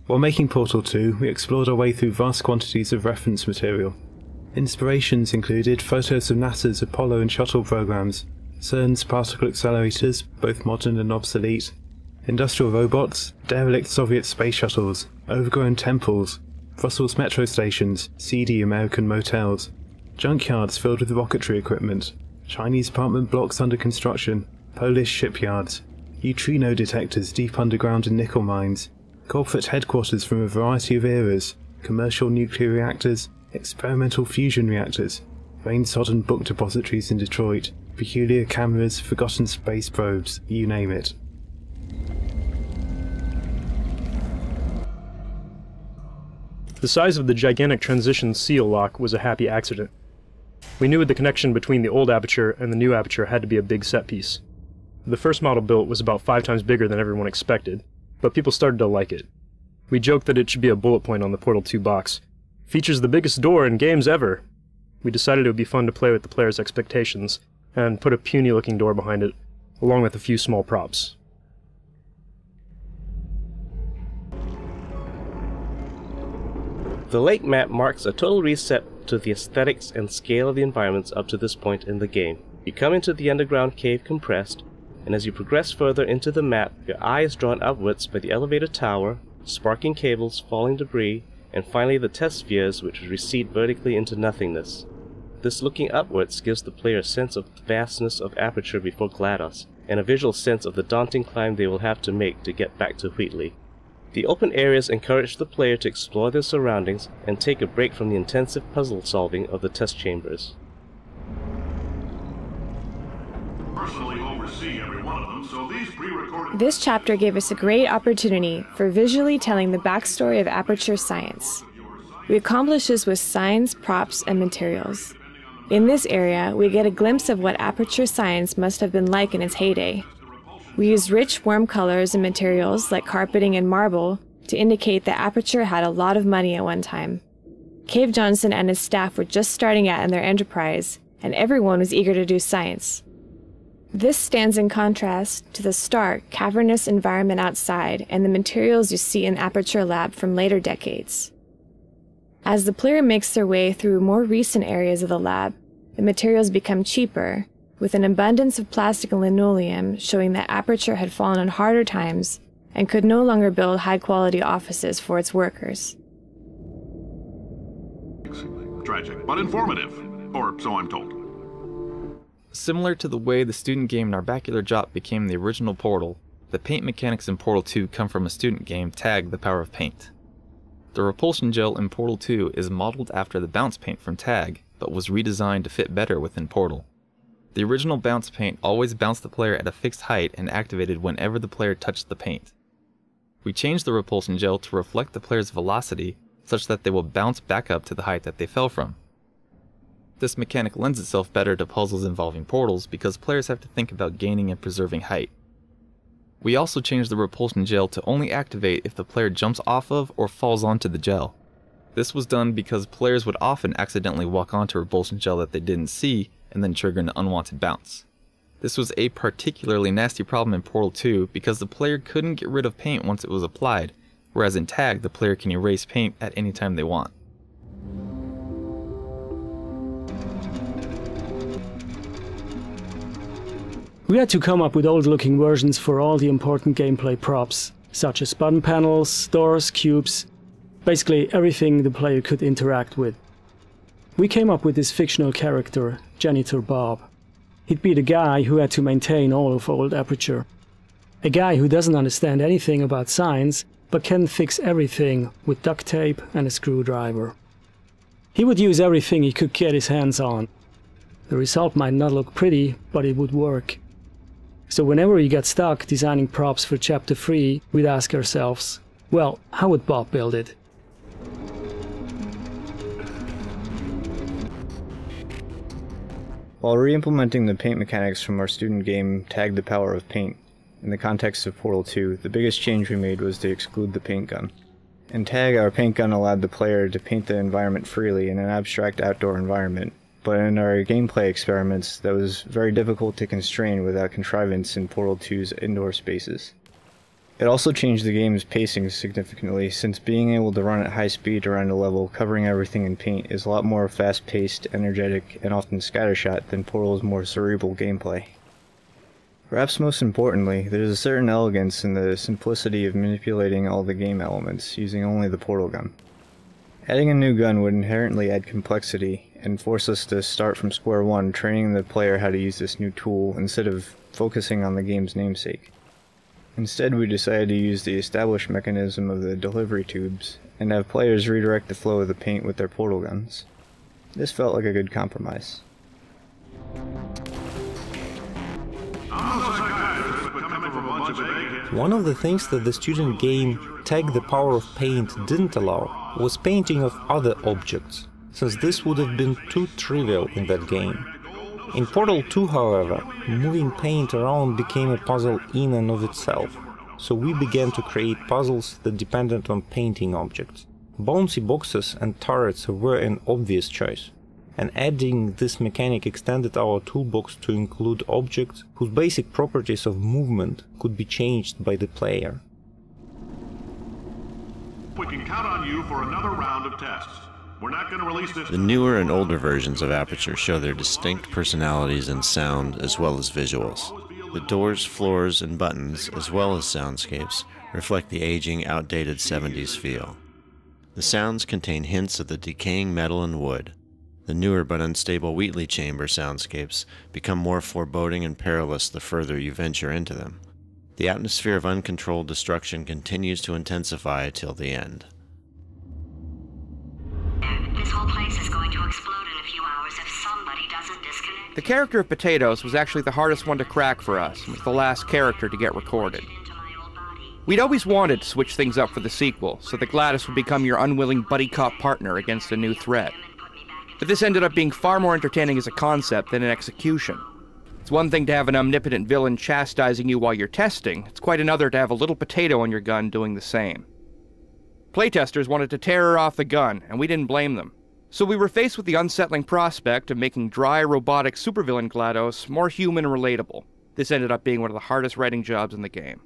While making Portal 2, we explored our way through vast quantities of reference material. Inspirations included photos of NASA's Apollo and Shuttle programs, CERN's particle accelerators, both modern and obsolete, industrial robots, derelict Soviet space shuttles, overgrown temples, Brussels metro stations, seedy American motels, junkyards filled with rocketry equipment, Chinese apartment blocks under construction, Polish shipyards, neutrino detectors deep underground in nickel mines, corporate headquarters from a variety of eras, commercial nuclear reactors, experimental fusion reactors, rain-sodden book depositories in Detroit, peculiar cameras, forgotten space probes, you name it. The size of the gigantic transition seal lock was a happy accident. We knew the connection between the old aperture and the new aperture had to be a big set piece. The first model built was about 5 times bigger than everyone expected, but people started to like it. We joked that it should be a bullet point on the Portal 2 box. Features the biggest door in games ever! We decided it would be fun to play with the player's expectations, and put a puny-looking door behind it, along with a few small props. The lake map marks a total reset to the aesthetics and scale of the environments up to this point in the game. You come into the underground cave compressed, and as you progress further into the map, your eye is drawn upwards by the elevator tower, sparking cables, falling debris, and finally the test spheres which recede vertically into nothingness. This looking upwards gives the player a sense of the vastness of aperture before GLaDOS, and a visual sense of the daunting climb they will have to make to get back to Wheatley. The open areas encourage the player to explore their surroundings and take a break from the intensive puzzle solving of the test chambers. This chapter gave us a great opportunity for visually telling the backstory of aperture science. We accomplish this with signs, props, and materials. In this area, we get a glimpse of what aperture science must have been like in its heyday. We use rich, warm colors and materials like carpeting and marble to indicate that aperture had a lot of money at one time. Cave Johnson and his staff were just starting out in their enterprise, and everyone was eager to do science. This stands in contrast to the stark, cavernous environment outside and the materials you see in Aperture Lab from later decades. As the player makes their way through more recent areas of the lab, the materials become cheaper, with an abundance of plastic and linoleum showing that Aperture had fallen on harder times and could no longer build high-quality offices for its workers. Tragic, but informative, or so I'm told. Similar to the way the student game Narbacular Jop became the original Portal, the paint mechanics in Portal 2 come from a student game, Tag: The Power of Paint. The repulsion gel in Portal 2 is modeled after the bounce paint from Tag, but was redesigned to fit better within Portal. The original bounce paint always bounced the player at a fixed height and activated whenever the player touched the paint. We changed the repulsion gel to reflect the player's velocity, such that they will bounce back up to the height that they fell from. This mechanic lends itself better to puzzles involving portals because players have to think about gaining and preserving height. We also changed the repulsion gel to only activate if the player jumps off of or falls onto the gel. This was done because players would often accidentally walk onto repulsion gel that they didn't see and then trigger an unwanted bounce. This was a particularly nasty problem in Portal 2 because the player couldn't get rid of paint once it was applied, whereas in Tag the player can erase paint at any time they want. We had to come up with old-looking versions for all the important gameplay props, such as button panels, doors, cubes, basically everything the player could interact with. We came up with this fictional character, Janitor Bob. He'd be the guy who had to maintain all of old Aperture. A guy who doesn't understand anything about science, but can fix everything with duct tape and a screwdriver. He would use everything he could get his hands on. The result might not look pretty, but it would work. So whenever we got stuck designing props for Chapter 3, we'd ask ourselves, well, how would Bob build it? While re-implementing the paint mechanics from our student game Tag: The Power of Paint, in the context of Portal 2, the biggest change we made was to exclude the paint gun. In Tag, our paint gun allowed the player to paint the environment freely in an abstract outdoor environment, but in our gameplay experiments, that was very difficult to constrain without contrivance in Portal 2's indoor spaces. It also changed the game's pacing significantly, since being able to run at high speed around a level covering everything in paint is a lot more fast-paced, energetic, and often scattershot than Portal's more cerebral gameplay. Perhaps most importantly, there's a certain elegance in the simplicity of manipulating all the game elements using only the portal gun. Adding a new gun would inherently add complexity and force us to start from square one training the player how to use this new tool instead of focusing on the game's namesake. Instead, we decided to use the established mechanism of the delivery tubes and have players redirect the flow of the paint with their portal guns. This felt like a good compromise. One of the things that the student game Tag the Power of Paint didn't allow was painting of other objects, since this would have been too trivial in that game. In Portal 2, however, moving paint around became a puzzle in and of itself, so we began to create puzzles that depended on painting objects. Bouncy boxes and turrets were an obvious choice, and adding this mechanic extended our toolbox to include objects whose basic properties of movement could be changed by the player. We can count on you for another round of tests. We're not going to release this. The newer and older versions of Aperture show their distinct personalities in sound as well as visuals. The doors, floors, and buttons, as well as soundscapes, reflect the aging, outdated 70s feel. The sounds contain hints of the decaying metal and wood. The newer but unstable Wheatley Chamber soundscapes become more foreboding and perilous the further you venture into them. The atmosphere of uncontrolled destruction continues to intensify till the end. This whole place is going to explode in a few hours if somebody doesn't disconnect. The character of Potatoes was actually the hardest one to crack for us, and was the last character to get recorded. We'd always wanted to switch things up for the sequel, so that Gladys would become your unwilling buddy cop partner against a new threat. But this ended up being far more entertaining as a concept than an execution. It's one thing to have an omnipotent villain chastising you while you're testing, it's quite another to have a little potato on your gun doing the same. Playtesters wanted to tear her off the gun, and we didn't blame them. So we were faced with the unsettling prospect of making dry, robotic supervillain GLaDOS more human and relatable. This ended up being one of the hardest writing jobs in the game.